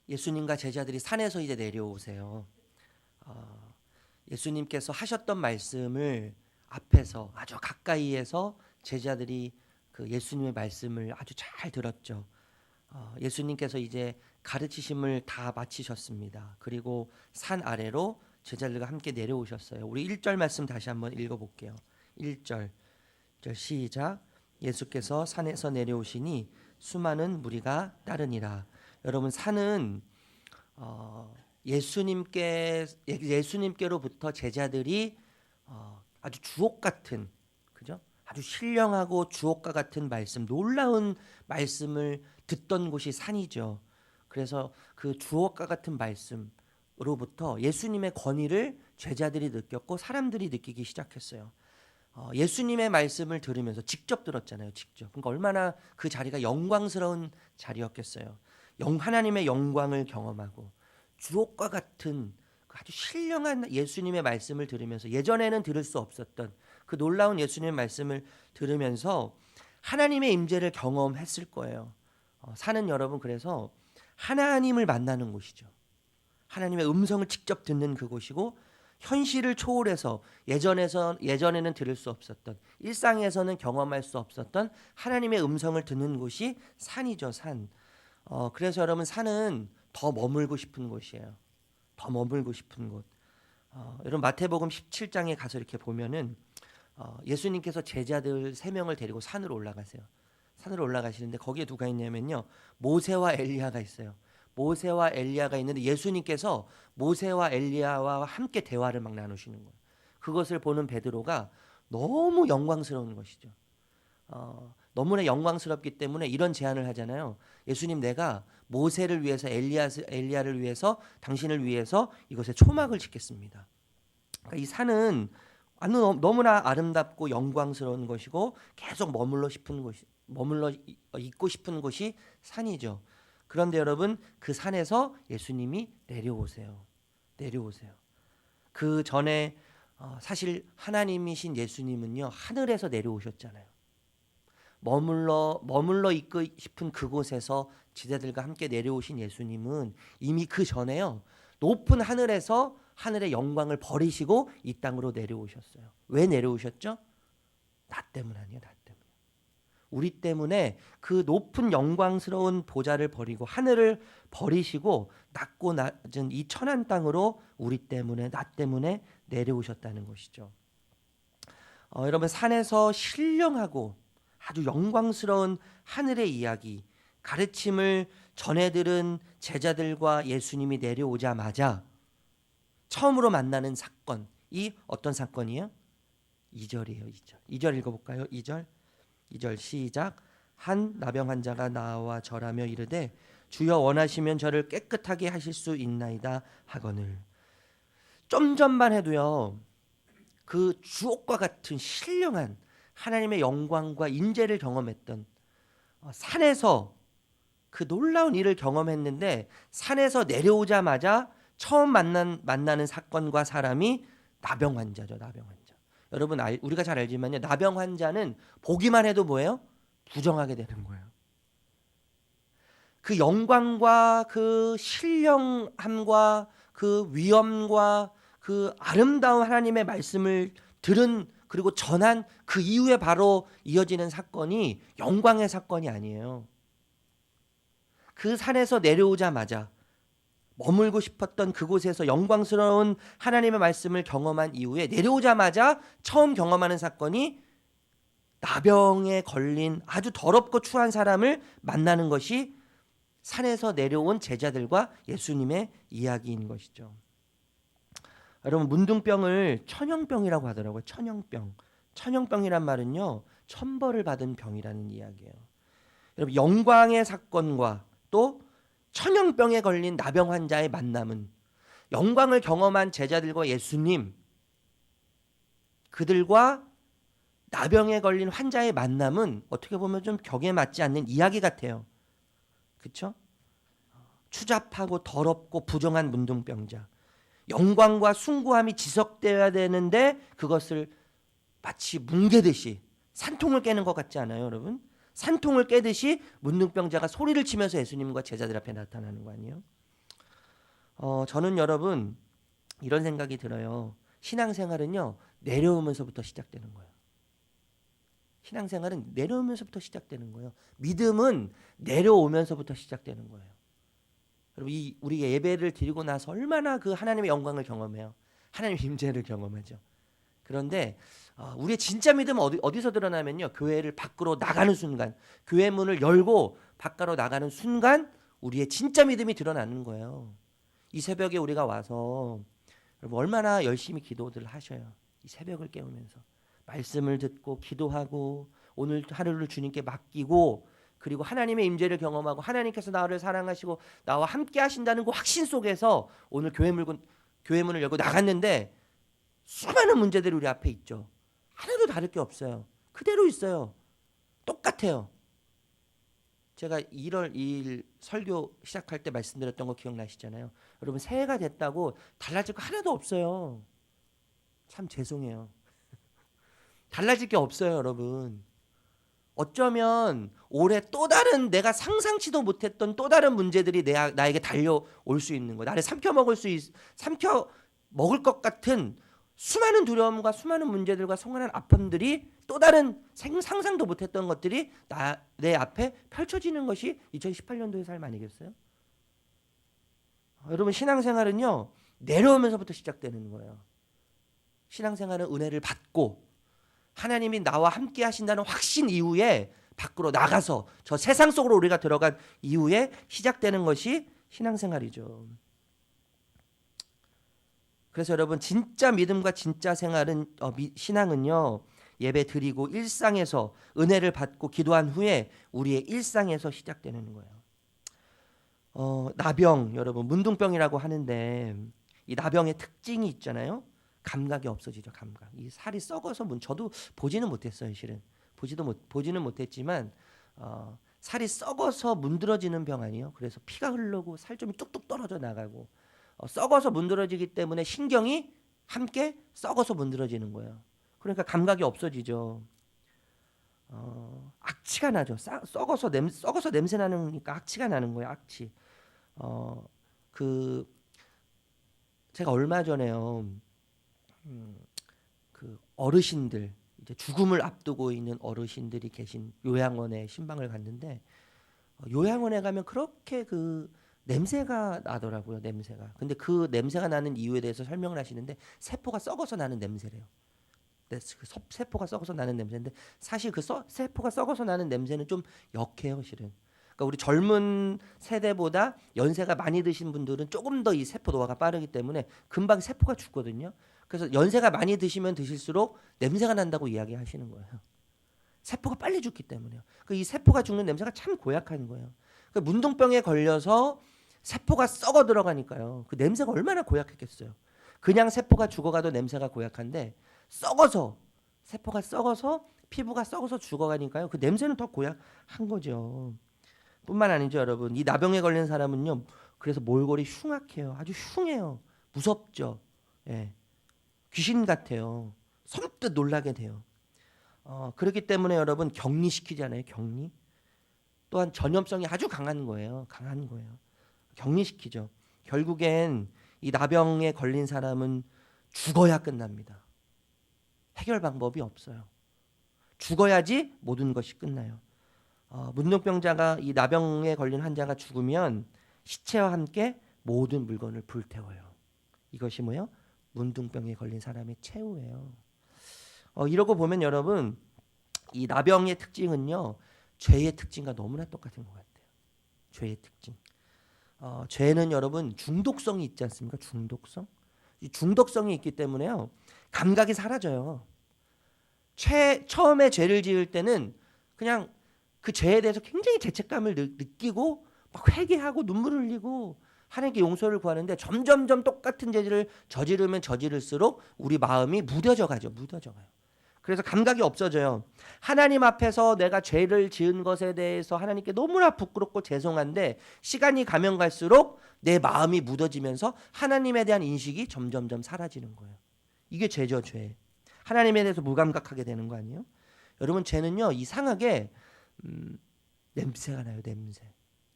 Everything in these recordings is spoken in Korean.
예수님과 제자들이 산에서 이제 내려오세요. 예수님께서 하셨던 말씀을 앞에서 아주 가까이에서 제자들이 그 예수님의 말씀을 아주 잘 들었죠. 예수님께서 이제 가르치심을 다 마치셨습니다. 그리고 산 아래로 제자들과 함께 내려오셨어요. 우리 1절 말씀 다시 한번 읽어볼게요. 1절 시작. 예수께서 산에서 내려오시니 수많은 무리가 따르니라. 여러분, 산은 예수님께로부터 제자들이 아주 주옥 같은, 그죠? 아주 신령하고 주옥과 같은 말씀, 놀라운 말씀을 듣던 곳이 산이죠. 그래서 그 주옥과 같은 말씀으로부터 예수님의 권위를 제자들이 느꼈고 사람들이 느끼기 시작했어요. 예수님의 말씀을 들으면서 직접 들었잖아요. 직접. 그러니까 얼마나 그 자리가 영광스러운 자리였겠어요. 하나님의 영광을 경험하고 주옥과 같은 아주 신령한 예수님의 말씀을 들으면서 예전에는 들을 수 없었던 그 놀라운 예수님의 말씀을 들으면서 하나님의 임재를 경험했을 거예요. 산은 여러분 그래서 하나님을 만나는 곳이죠. 하나님의 음성을 직접 듣는 그곳이고 현실을 초월해서 예전에는 들을 수 없었던 일상에서는 경험할 수 없었던 하나님의 음성을 듣는 곳이 산이죠. 산. 그래서 여러분 산은 더 머물고 싶은 곳이에요. 더 머물고 싶은 곳. 여러분 마태복음 17장에 가서 이렇게 보면은 예수님께서 제자들 3명을 데리고 산으로 올라가세요. 산으로 올라가시는데 거기에 누가 있냐면요. 모세와 엘리야가 있어요. 모세와 엘리야가 있는데 예수님께서 모세와 엘리야와 함께 대화를 막 나누시는 거예요. 그것을 보는 베드로가 너무 영광스러운 것이죠. 너무나 영광스럽기 때문에 이런 제안을 하잖아요. 예수님, 내가 모세를 위해서 엘리야를 위해서 당신을 위해서 이것에 초막을 짓겠습니다. 그러니까 이 산은 너무나 아름답고 영광스러운 것이고 계속 머물러 있고 싶은 곳이 산이죠. 그런데 여러분 그 산에서 예수님이 내려오세요. 그 전에 사실 하나님이신 예수님은요 하늘에서 내려오셨잖아요. 머물러 있고 싶은 그곳에서 제자들과 함께 내려오신 예수님은 이미 그 전에요 높은 하늘에서 하늘의 영광을 버리시고 이 땅으로 내려오셨어요. 왜 내려오셨죠? 나 때문 아니에요. 나 때문에. 우리 때문에 그 높은 영광스러운 보좌를 버리고 하늘을 버리시고 낮고 낮은 이 천한 땅으로 우리 때문에 나 때문에 내려오셨다는 것이죠. 여러분 산에서 신령하고 아주 영광스러운 하늘의 이야기, 가르침을 전해 들은 제자들과 예수님이 내려오자마자 처음으로 만나는 사건이 어떤 사건이에요? 2절이에요. 2절 읽어볼까요? 2절 시작. 한 나병 환자가 나와 절하며 이르되 주여 원하시면 저를 깨끗하게 하실 수 있나이다 하거늘. 좀 전만 해도요 그 주옥과 같은 신령한 하나님의 영광과 인재를 경험했던 산에서 그 놀라운 일을 경험했는데 산에서 내려오자마자 처음 만나는 사건과 사람이 나병 환자죠. 나병 환자. 여러분 우리가 잘 알지만요. 나병 환자는 보기만 해도 뭐예요? 부정하게 되는 거예요. 그 영광과 그 신령함과 그 위엄과 그 아름다운 하나님의 말씀을 들은 그리고 전한 그 이후에 바로 이어지는 사건이 영광의 사건이 아니에요. 그 산에서 내려오자마자 머물고 싶었던 그곳에서 영광스러운 하나님의 말씀을 경험한 이후에 내려오자마자 처음 경험하는 사건이 나병에 걸린 아주 더럽고 추한 사람을 만나는 것이 산에서 내려온 제자들과 예수님의 이야기인 것이죠. 여러분 문둥병을 천형병이라고 하더라고요. 천형병이란 말은요 천벌을 받은 병이라는 이야기예요. 여러분 영광의 사건과 또 천형병에 걸린 나병 환자의 만남은 영광을 경험한 제자들과 예수님, 그들과 나병에 걸린 환자의 만남은 어떻게 보면 좀 격에 맞지 않는 이야기 같아요. 그렇죠? 추잡하고 더럽고 부정한 문둥병자, 영광과 숭고함이 지속되어야 되는데 그것을 마치 뭉개듯이 산통을 깨는 것 같지 않아요, 여러분? 산통을 깨듯이 문둥병자가 소리를 치면서 예수님과 제자들 앞에 나타나는 거 아니에요? 저는 여러분 이런 생각이 들어요. 신앙생활은요 내려오면서부터 시작되는 거예요. 신앙생활은 내려오면서부터 시작되는 거예요. 믿음은 내려오면서부터 시작되는 거예요. 여러분 우리가 예배를 드리고 나서 얼마나 그 하나님의 영광을 경험해요. 하나님의 임재를 경험하죠. 그런데 우리의 진짜 믿음은 어디서 드러나면요. 교회를 밖으로 나가는 순간, 교회 문을 열고 밖으로 나가는 순간 우리의 진짜 믿음이 드러나는 거예요. 이 새벽에 우리가 와서 여러분 얼마나 열심히 기도들을 하셔요. 이 새벽을 깨우면서 말씀을 듣고 기도하고 오늘 하루를 주님께 맡기고 그리고 하나님의 임재를 경험하고 하나님께서 나를 사랑하시고 나와 함께 하신다는 그 확신 속에서 오늘 교회 문을 열고 나갔는데 수많은 문제들이 우리 앞에 있죠. 하나도 다를 게 없어요. 그대로 있어요. 똑같아요. 제가 1월 2일 설교 시작할 때 말씀드렸던 거 기억나시잖아요. 여러분 새해가 됐다고 달라질 거 하나도 없어요. 참 죄송해요. 달라질 게 없어요, 여러분. 어쩌면 올해 또 다른 내가 상상치도 못했던 또 다른 문제들이 나에게 달려올 수 있는 거예요. 나를 삼켜 먹을 것 같은 수많은 두려움과 수많은 문제들과 수많은 아픔들이 또 다른 상상도 못했던 것들이 내 앞에 펼쳐지는 것이 2018년도의 삶 아니겠어요? 여러분 신앙생활은요 내려오면서부터 시작되는 거예요. 신앙생활은 은혜를 받고 하나님이 나와 함께 하신다는 확신 이후에 밖으로 나가서 저 세상 속으로 우리가 들어간 이후에 시작되는 것이 신앙생활이죠. 그래서 여러분 진짜 믿음과 진짜 신앙은요 예배 드리고 일상에서 은혜를 받고 기도한 후에 우리의 일상에서 시작되는 거예요. 나병 여러분 문둥병이라고 하는데 이 나병의 특징이 있잖아요. 감각이 없어지죠. 감각. 이 살이 썩어서 저도 보지는 못했어요. 실은 보지는 못했지만 살이 썩어서 문드러지는 병 아니에요. 그래서 피가 흐르고 살점이 뚝뚝 떨어져 나가고 썩어서 문드러지기 때문에 신경이 함께 썩어서 문드러지는 거예요. 그러니까 감각이 없어지죠. 악취가 나죠. 썩어서 냄새 나니까 악취가 나는 거예요. 악취. 그 제가 얼마 전에요. 그 어르신들 이제 죽음을 앞두고 있는 어르신들이 계신 요양원에 신방을 갔는데 요양원에 가면 그렇게 그 냄새가 나더라고요. 냄새가. 근데 그 냄새가 나는 이유에 대해서 설명을 하시는데 세포가 썩어서 나는 냄새래요. 그 세포가 썩어서 나는 냄새인데 사실 그 세포가 썩어서 나는 냄새는 좀 역해요, 실은. 그러니까 우리 젊은 세대보다 연세가 많이 드신 분들은 조금 더 이 세포 노화가 빠르기 때문에 금방 세포가 죽거든요. 그래서 연세가 많이 드시면 드실수록 냄새가 난다고 이야기하시는 거예요. 세포가 빨리 죽기 때문에요. 이 세포가 죽는 냄새가 참 고약한 거예요. 문둥병에 걸려서 세포가 썩어 들어가니까요. 그 냄새가 얼마나 고약했겠어요. 그냥 세포가 죽어가도 냄새가 고약한데 세포가 썩어서 피부가 썩어서 죽어가니까요. 그 냄새는 더 고약한 거죠. 뿐만 아니죠, 여러분. 이 나병에 걸린 사람은요. 그래서 몰골이 흉악해요. 아주 흉해요. 무섭죠. 예. 귀신 같아요. 선뜻 놀라게 돼요. 그렇기 때문에 여러분 격리시키잖아요. 격리. 또한 전염성이 아주 강한 거예요. 격리시키죠. 결국엔 이 나병에 걸린 사람은 죽어야 끝납니다. 해결 방법이 없어요. 죽어야지 모든 것이 끝나요. 문둥병자가 이 나병에 걸린 환자가 죽으면 시체와 함께 모든 물건을 불태워요. 이것이 뭐예요? 문둥병에 걸린 사람의 최후예요. 이러고 보면 여러분 이 나병의 특징은요 죄의 특징과 너무나 똑같은 것 같아요. 죄의 특징. 죄는 여러분 중독성이 있지 않습니까? 이 중독성이 있기 때문에요 감각이 사라져요. 처음에 죄를 지을 때는 그냥 그 죄에 대해서 굉장히 죄책감을 느끼고 막 회개하고 눈물을 흘리고 하나님께 용서를 구하는데 점점점 똑같은 죄를 저지르면 저지를수록 우리 마음이 무뎌져 가요. 그래서 감각이 없어져요. 하나님 앞에서 내가 죄를 지은 것에 대해서 하나님께 너무나 부끄럽고 죄송한데 시간이 가면 갈수록 내 마음이 묻어지면서 하나님에 대한 인식이 점점점 사라지는 거예요. 이게 죄죠, 죄. 하나님에 대해서 무감각하게 되는 거 아니에요? 여러분 죄는요 이상하게 냄새가 나요. 냄새.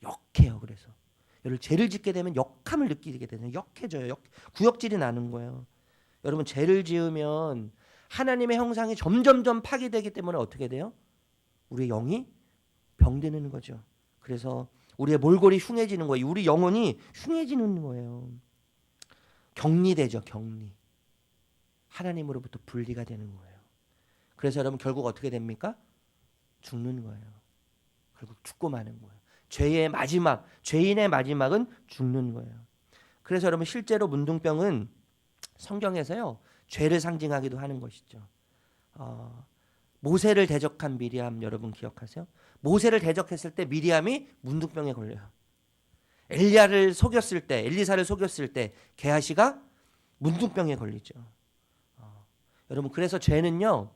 역해요. 그래서 여러분 죄를 짓게 되면 역함을 느끼게 되는 역해져요. 구역질이 나는 거예요. 여러분 죄를 지으면 하나님의 형상이 점점점 파괴되기 때문에 어떻게 돼요? 우리의 영이 병드는 거죠. 그래서 우리의 몰골이 흉해지는 거예요. 우리 영혼이 흉해지는 거예요. 격리되죠. 격리. 하나님으로부터 분리가 되는 거예요. 그래서 여러분 결국 어떻게 됩니까? 죽는 거예요. 결국 죽고 마는 거예요. 죄인의 마지막은 죽는 거예요. 그래서 여러분 실제로 문둥병은 성경에서요 죄를 상징하기도 하는 것이죠. 모세를 대적한 미리암 여러분 기억하세요? 모세를 대적했을 때 미리암이 문둥병에 걸려요. 엘리사를 속였을 때 게하시가 문둥병에 걸리죠. 여러분 그래서 죄는요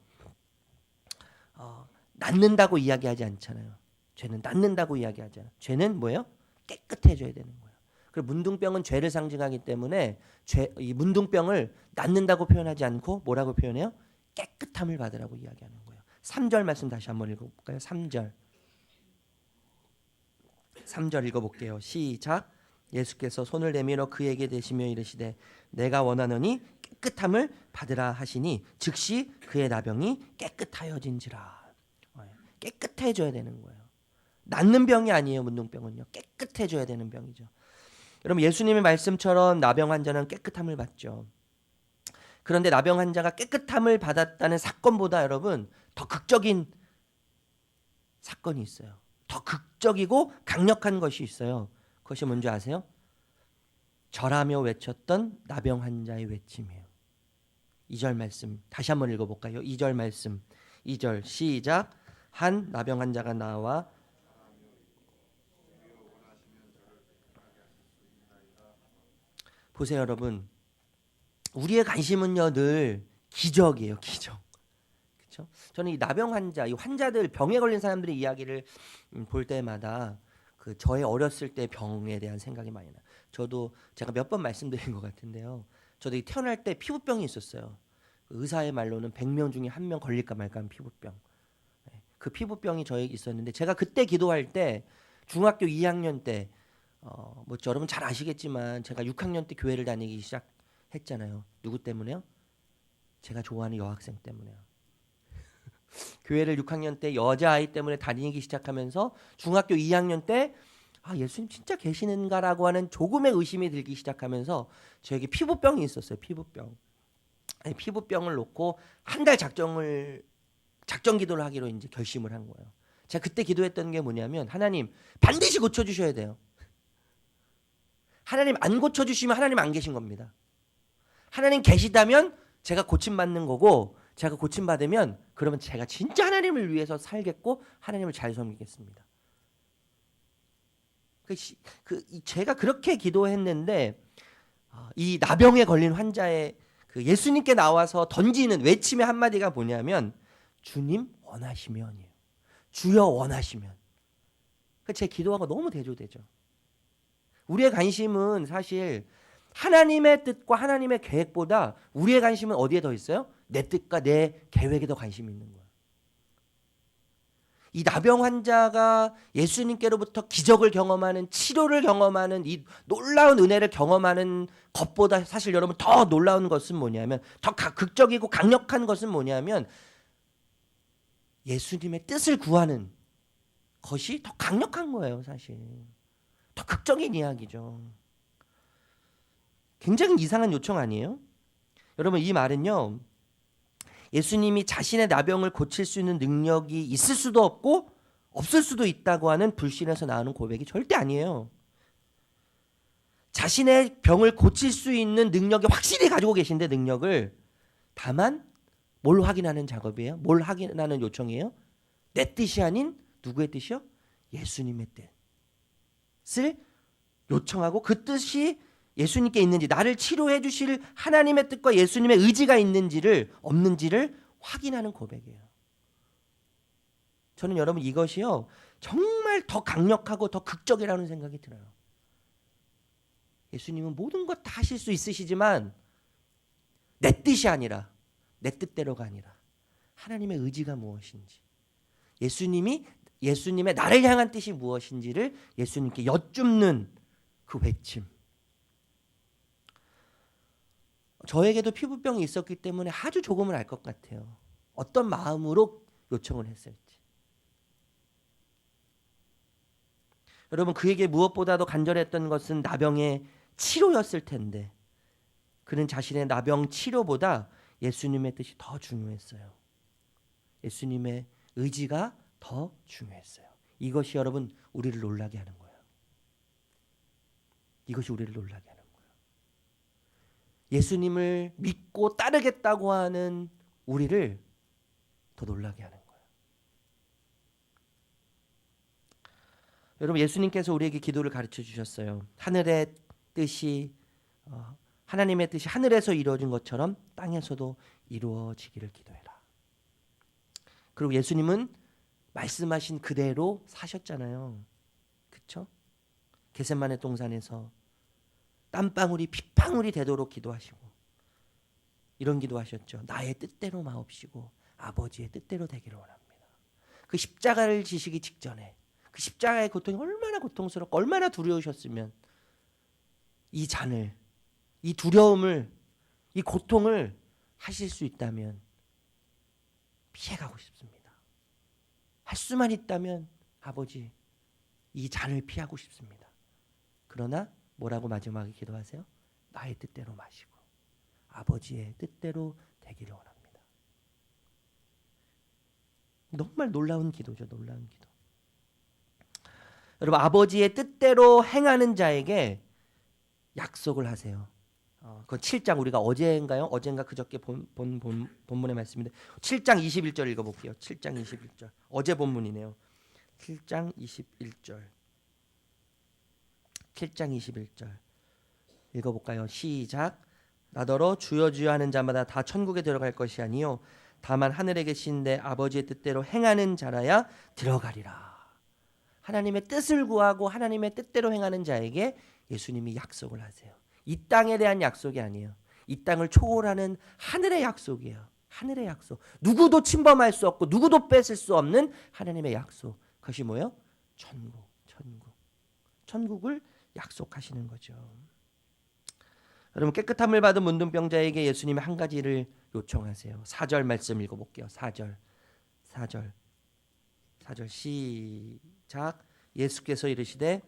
낫는다고 이야기하지 않잖아요. 죄는 낫는다고 이야기하잖아요. 죄는 뭐예요? 깨끗해져야 되는 거예요. 그리고 문둥병은 죄를 상징하기 때문에 이 문둥병을 낫는다고 표현하지 않고 뭐라고 표현해요? 깨끗함을 받으라고 이야기하는 거예요. 3절 말씀 다시 한번 읽어볼까요? 3절 읽어볼게요. 시작. 예수께서 손을 내밀어 그에게 대시며 이르시되 내가 원하노니 깨끗함을 받으라 하시니 즉시 그의 나병이 깨끗하여진지라. 깨끗해져야 되는 거예요. 낫는 병이 아니에요. 문둥병은요. 깨끗해져야 되는 병이죠. 여러분 예수님의 말씀처럼 나병 환자는 깨끗함을 받죠. 그런데 나병 환자가 깨끗함을 받았다는 사건보다 여러분 더 극적인 사건이 있어요. 더 극적이고 강력한 것이 있어요. 그것이 뭔지 아세요? 절하며 외쳤던 나병 환자의 외침이에요. 2절 말씀 다시 한번 읽어볼까요? 2절 말씀 2절 시작. 한 나병 환자가 나와 보세요 여러분. 우리의 관심은요 늘 기적이에요. 기적. 그렇죠? 저는 이 나병 환자, 이 환자들 병에 걸린 사람들의 이야기를 볼 때마다 그 저의 어렸을 때 병에 대한 생각이 많이 나요. 저도 제가 몇 번 말씀드린 것 같은데요. 저도 태어날 때 피부병이 있었어요. 의사의 말로는 100명 중에 1명 걸릴까 말까 하는 피부병. 그 피부병이 저에게 있었는데 제가 그때 기도할 때 중학교 2학년 때 뭐 여러분 잘 아시겠지만 제가 6학년 때 교회를 다니기 시작했잖아요. 누구 때문에요? 제가 좋아하는 여학생 때문에요. 교회를 6학년 때 여자아이 때문에 다니기 시작하면서 중학교 2학년 때 예수님 진짜 계시는가라고 하는 조금의 의심이 들기 시작하면서 저에게 피부병이 있었어요. 피부병을 놓고 한 달 작정 기도를 하기로 이제 결심을 한 거예요. 제가 그때 기도했던 게 뭐냐면 하나님 반드시 고쳐주셔야 돼요. 하나님 안 고쳐주시면 하나님 안 계신 겁니다. 하나님 계시다면 제가 고침받는 거고 제가 고침받으면 그러면 제가 진짜 하나님을 위해서 살겠고 하나님을 잘 섬기겠습니다. 제가 그렇게 기도했는데 이 나병에 걸린 환자의 그 예수님께 나와서 던지는 외침의 한마디가 뭐냐면 주님 원하시면이에요. 주여 원하시면. 제 기도하고 너무 대조되죠. 우리의 관심은 사실 하나님의 뜻과 하나님의 계획보다 우리의 관심은 어디에 더 있어요? 내 뜻과 내 계획에 더 관심이 있는 거예요. 이 나병 환자가 예수님께로부터 기적을 경험하는 치료를 경험하는 이 놀라운 은혜를 경험하는 것보다 사실 여러분 더 놀라운 것은 뭐냐면 더 극적이고 강력한 것은 뭐냐면 예수님의 뜻을 구하는 것이 더 강력한 거예요. 사실 더 극적인 이야기죠. 굉장히 이상한 요청 아니에요? 여러분 이 말은요 예수님이 자신의 나병을 고칠 수 있는 능력이 있을 수도 없고 없을 수도 있다고 하는 불신에서 나오는 고백이 절대 아니에요. 자신의 병을 고칠 수 있는 능력이 확실히 가지고 계신데 능력을 다만 뭘 확인하는 작업이에요? 뭘 확인하는 요청이에요? 내 뜻이 아닌 누구의 뜻이요? 예수님의 뜻을 요청하고 그 뜻이 예수님께 있는지 나를 치료해 주실 하나님의 뜻과 예수님의 의지가 있는지를 없는지를 확인하는 고백이에요. 저는 여러분 이것이요 정말 더 강력하고 더 극적이라는 생각이 들어요. 예수님은 모든 것 다 하실 수 있으시지만 내 뜻이 아니라 내 뜻대로가 아니라 하나님의 의지가 무엇인지 예수님의 나를 향한 뜻이 무엇인지를 예수님께 여쭙는 그 외침. 저에게도 피부병이 있었기 때문에 아주 조금은 알 것 같아요. 어떤 마음으로 요청을 했을지. 여러분, 그에게 무엇보다도 간절했던 것은 나병의 치료였을 텐데 그는 자신의 나병 치료보다 예수님의 뜻이 더 중요했어요. 예수님의 의지가 더 중요했어요. 이것이 여러분 우리를 놀라게 하는 거예요. 이것이 우리를 놀라게 하는 거예요. 예수님을 믿고 따르겠다고 하는 우리를 더 놀라게 하는 거예요. 여러분, 예수님께서 우리에게 기도를 가르쳐 주셨어요. 하늘의 뜻이 하나님의 뜻이 하늘에서 이루어진 것처럼 땅에서도 이루어지기를 기도해라. 그리고 예수님은 말씀하신 그대로 사셨잖아요. 그렇죠? 겟세마네 동산에서 땀방울이 핏방울이 되도록 기도하시고 이런 기도하셨죠. 나의 뜻대로 마옵시고 아버지의 뜻대로 되기를 원합니다. 그 십자가를 지시기 직전에 그 십자가의 고통이 얼마나 고통스럽고 얼마나 두려우셨으면 이 잔을, 이 두려움을, 이 고통을 하실 수 있다면 피해가고 싶습니다. 할 수만 있다면 아버지 이 잔을 피하고 싶습니다. 그러나 뭐라고 마지막에 기도하세요? 나의 뜻대로 마시고 아버지의 뜻대로 되기를 원합니다. 정말 놀라운 기도죠. 놀라운 기도. 여러분, 아버지의 뜻대로 행하는 자에게 약속을 하세요. 그건 7장 우리가 어제인가요? 어젠가 그저께 본문의 말씀인데 7장 21절 읽어볼게요. 7장 21절. 어제 본문이네요. 7장 21절. 7장 21절. 읽어볼까요? 시작. 나더러 주여 주여 하는 자마다 다 천국에 들어갈 것이 아니요 다만 하늘에 계신 내 아버지의 뜻대로 행하는 자라야 들어가리라. 하나님의 뜻을 구하고 하나님의 뜻대로 행하는 자에게 예수님이 약속을 하세요. 이 땅에 대한 약속이 아니에요. 이 땅을 초월하는 하늘의 약속이에요. 하늘의 약속. 누구도 침범할 수 없고 누구도 뺏을 수 없는 하나님의 약속. 그것이 뭐예요? 천국. 천국을 약속하시는 거죠. 여러분, 깨끗함을 받은 문둥병자에게 예수님이 한 가지를 요청하세요. 4절 말씀 읽어볼게요. 4절 시작. 예수께서 이르시되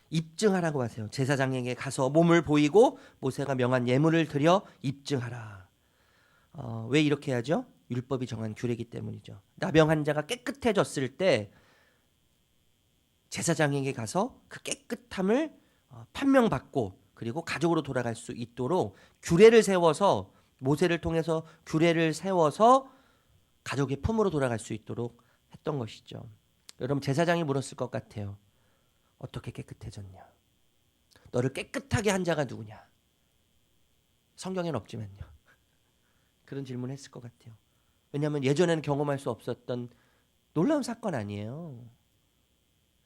입증하라고 하세요. 제사장에게 가서 몸을 보이고 모세가 명한 예물을 드려 입증하라. 왜 이렇게 하죠? 율법이 정한 규례이기 때문이죠. 나병 환자가 깨끗해졌을 때 제사장에게 가서 그 깨끗함을 판명받고 그리고 가족으로 돌아갈 수 있도록 규례를 세워서 모세를 통해서 규례를 세워서 가족의 품으로 돌아갈 수 있도록 했던 것이죠. 여러분, 제사장이 물었을 것 같아요. 어떻게 깨끗해졌냐? 너를 깨끗하게 한 자가 누구냐? 성경에는 없지만요. 그런 질문을 했을 것 같아요. 왜냐하면 예전에는 경험할 수 없었던 놀라운 사건 아니에요.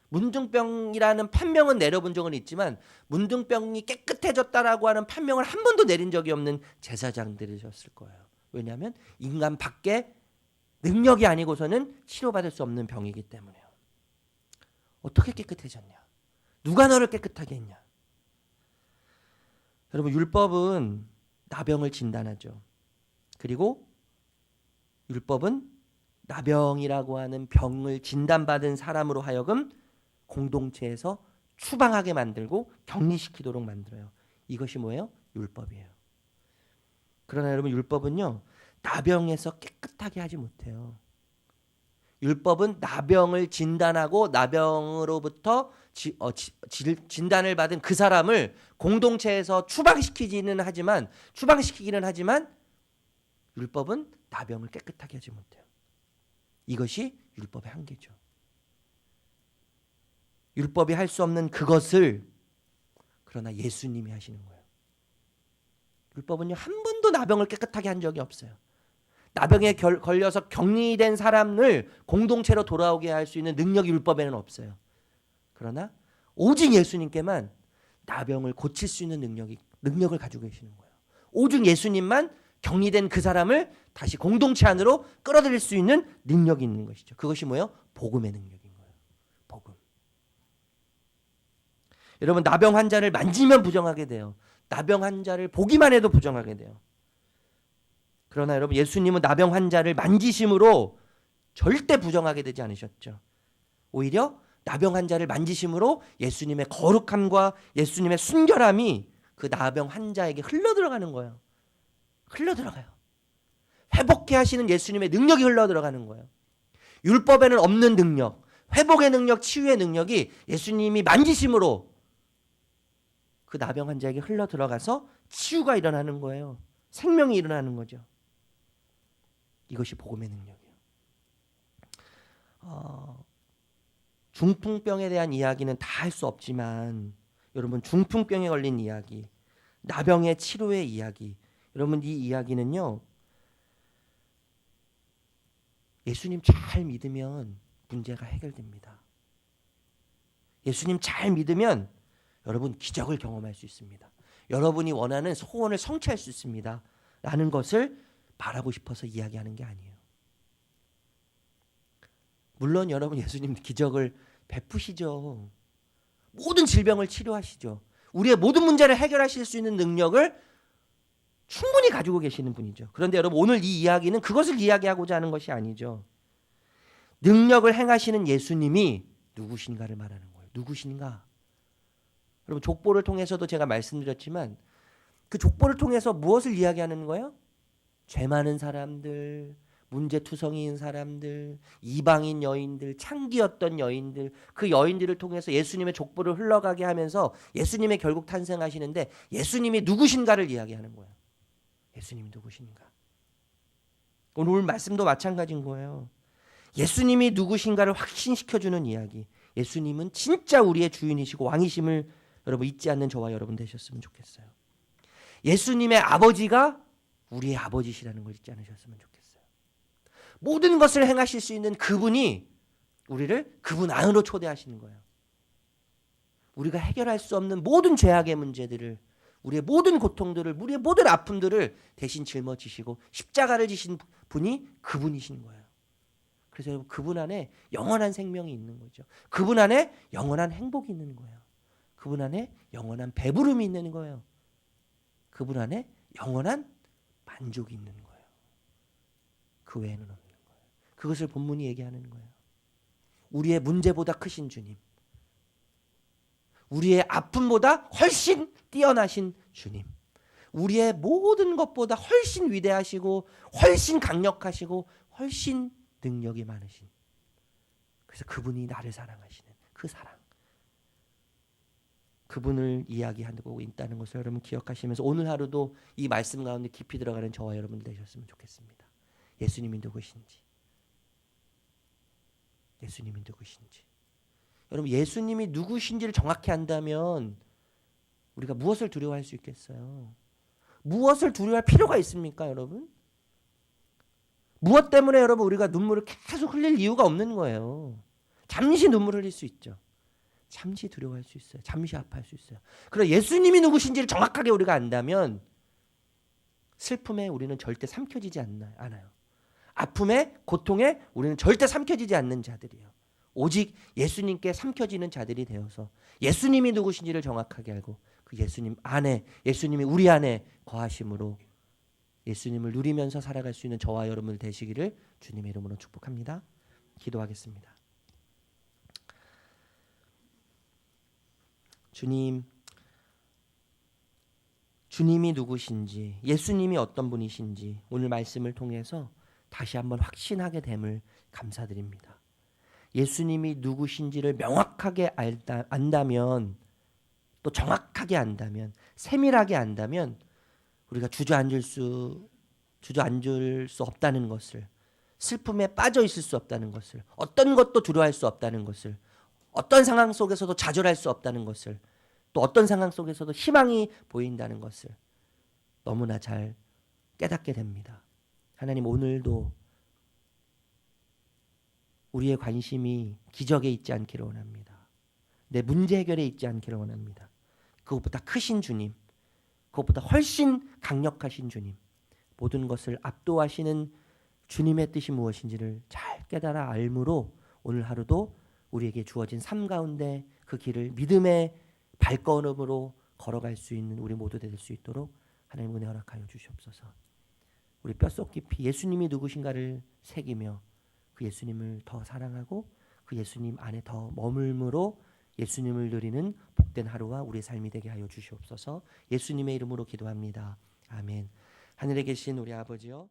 문둥병이라는 판명은 내려본 적은 있지만 문둥병이 깨끗해졌다라고 하는 판명을 한 번도 내린 적이 없는 제사장들이셨을 거예요. 왜냐하면 인간 밖에 능력이 아니고서는 치료받을 수 없는 병이기 때문에요. 어떻게 깨끗해졌냐? 누가 너를 깨끗하게 했냐? 여러분, 율법은 나병을 진단하죠. 그리고 율법은 나병이라고 하는 병을 진단받은 사람으로 하여금 공동체에서 추방하게 만들고 격리시키도록 만들어요. 이것이 뭐예요? 율법이에요. 그러나 여러분, 율법은요 나병에서 깨끗하게 하지 못해요. 율법은 나병을 진단하고 나병으로부터 진단을 받은 그 사람을 공동체에서 추방시키기는 하지만 율법은 나병을 깨끗하게 하지 못해요. 이것이 율법의 한계죠. 율법이 할 수 없는 그것을 그러나 예수님이 하시는 거예요. 율법은요 한 번도 나병을 깨끗하게 한 적이 없어요. 나병에 걸려서 격리된 사람을 공동체로 돌아오게 할 수 있는 능력이 율법에는 없어요. 그러나 오직 예수님께만 나병을 고칠 수 있는 능력을 가지고 계시는 거예요. 오직 예수님만 격리된 그 사람을 다시 공동체 안으로 끌어들일 수 있는 능력이 있는 것이죠. 그것이 뭐예요? 복음의 능력인 거예요. 복음. 여러분, 나병 환자를 만지면 부정하게 돼요. 나병 환자를 보기만 해도 부정하게 돼요. 그러나 여러분, 예수님은 나병 환자를 만지심으로 절대 부정하게 되지 않으셨죠. 오히려 나병 환자를 만지심으로 예수님의 거룩함과 예수님의 순결함이 그 나병 환자에게 흘러들어가는 거예요. 흘러들어가요. 회복케 하시는 예수님의 능력이 흘러들어가는 거예요. 율법에는 없는 능력, 회복의 능력, 치유의 능력이 예수님이 만지심으로 그 나병 환자에게 흘러들어가서 치유가 일어나는 거예요. 생명이 일어나는 거죠. 이것이 복음의 능력이에요. 중풍병에 대한 이야기는 다 할 수 없지만 여러분, 중풍병에 걸린 이야기, 나병의 치료의 이야기, 여러분, 이 이야기는요, 예수님 잘 믿으면 문제가 해결됩니다. 예수님 잘 믿으면 여러분 기적을 경험할 수 있습니다. 여러분이 원하는 소원을 성취할 수 있습니다. 라는 것을 말하고 싶어서 이야기하는 게 아니에요. 물론 여러분, 예수님 기적을 베푸시죠. 모든 질병을 치료하시죠. 우리의 모든 문제를 해결하실 수 있는 능력을 충분히 가지고 계시는 분이죠. 그런데 여러분, 오늘 이 이야기는 그것을 이야기하고자 하는 것이 아니죠. 능력을 행하시는 예수님이 누구신가를 말하는 거예요. 누구신가? 여러분, 족보를 통해서도 제가 말씀드렸지만 그 족보를 통해서 무엇을 이야기하는 거예요? 죄 많은 사람들, 문제투성이인 사람들, 이방인 여인들, 창기였던 여인들, 그 여인들을 통해서 예수님의 족보를 흘러가게 하면서 예수님의 결국 탄생하시는데 예수님이 누구신가를 이야기하는 거예요. 예수님이 누구신가? 오늘 말씀도 마찬가지인 거예요. 예수님이 누구신가를 확신시켜주는 이야기. 예수님은 진짜 우리의 주인이시고 왕이심을 여러분 잊지 않는 저와 여러분 되셨으면 좋겠어요. 예수님의 아버지가 우리의 아버지시라는 걸 잊지 않으셨으면 좋겠어요. 모든 것을 행하실 수 있는 그분이 우리를 그분 안으로 초대하시는 거예요. 우리가 해결할 수 없는 모든 죄악의 문제들을, 우리의 모든 고통들을, 우리의 모든 아픔들을 대신 짊어지시고 십자가를 지신 분이 그분이신 거예요. 그래서 여러분, 그분 안에 영원한 생명이 있는 거죠. 그분 안에 영원한 행복이 있는 거예요. 그분 안에 영원한 배부름이 있는 거예요. 그분 안에 영원한 만족이 있는 거예요. 그 외에는 없는 거예요. 그것을 본문이 얘기하는 거예요. 우리의 문제보다 크신 주님, 우리의 아픔보다 훨씬 뛰어나신 주님, 우리의 모든 것보다 훨씬 위대하시고 훨씬 강력하시고 훨씬 능력이 많으신, 그래서 그분이 나를 사랑하시는 그 사랑, 그분을 이야기하고 있다는 것을 여러분 기억하시면서 오늘 하루도 이 말씀 가운데 깊이 들어가는 저와 여러분들 되셨으면 좋겠습니다. 예수님이 누구신지, 예수님이 누구신지. 여러분, 예수님이 누구신지를 정확히 안다면 우리가 무엇을 두려워할 수 있겠어요? 무엇을 두려워할 필요가 있습니까, 여러분? 무엇 때문에 여러분 우리가 눈물을 계속 흘릴 이유가 없는 거예요. 잠시 눈물 흘릴 수 있죠. 잠시 두려워할 수 있어요. 잠시 아파할 수 있어요. 그러나 예수님이 누구신지를 정확하게 우리가 안다면 슬픔에 우리는 절대 삼켜지지 않아요. 아픔에, 고통에 우리는 절대 삼켜지지 않는 자들이에요. 오직 예수님께 삼켜지는 자들이 되어서 예수님이 누구신지를 정확하게 알고 그 예수님 안에, 예수님이 우리 안에 거하심으로 예수님을 누리면서 살아갈 수 있는 저와 여러분 되시기를 주님의 이름으로 축복합니다. 기도하겠습니다. 주님, 주님이 누구신지, 예수님이 어떤 분이신지 오늘 말씀을 통해서 다시 한번 확신하게 됨을 감사드립니다. 예수님이 누구신지를 명확하게 안다면, 또 정확하게 안다면, 세밀하게 안다면 우리가 주저앉을 수 없다는 것을, 슬픔에 빠져 있을 수 없다는 것을, 어떤 것도 두려워할 수 없다는 것을, 어떤 상황 속에서도 좌절할 수 없다는 것을, 또 어떤 상황 속에서도 희망이 보인다는 것을 너무나 잘 깨닫게 됩니다. 하나님, 오늘도 우리의 관심이 기적에 있지 않기를 원합니다. 내 문제 해결에 있지 않기를 원합니다. 그것보다 크신 주님, 그것보다 훨씬 강력하신 주님, 모든 것을 압도하시는 주님의 뜻이 무엇인지를 잘 깨달아 알므로 오늘 하루도 우리에게 주어진 삶 가운데 그 길을 믿음의 발걸음으로 걸어갈 수 있는 우리 모두 될 수 있도록 하나님 은혜 허락하여 주시옵소서. 우리 뼛속 깊이 예수님이 누구신가를 새기며 그 예수님을 더 사랑하고 그 예수님 안에 더 머물므로 예수님을 누리는 복된 하루와 우리의 삶이 되게 하여 주시옵소서. 예수님의 이름으로 기도합니다. 아멘. 하늘에 계신 우리 아버지여,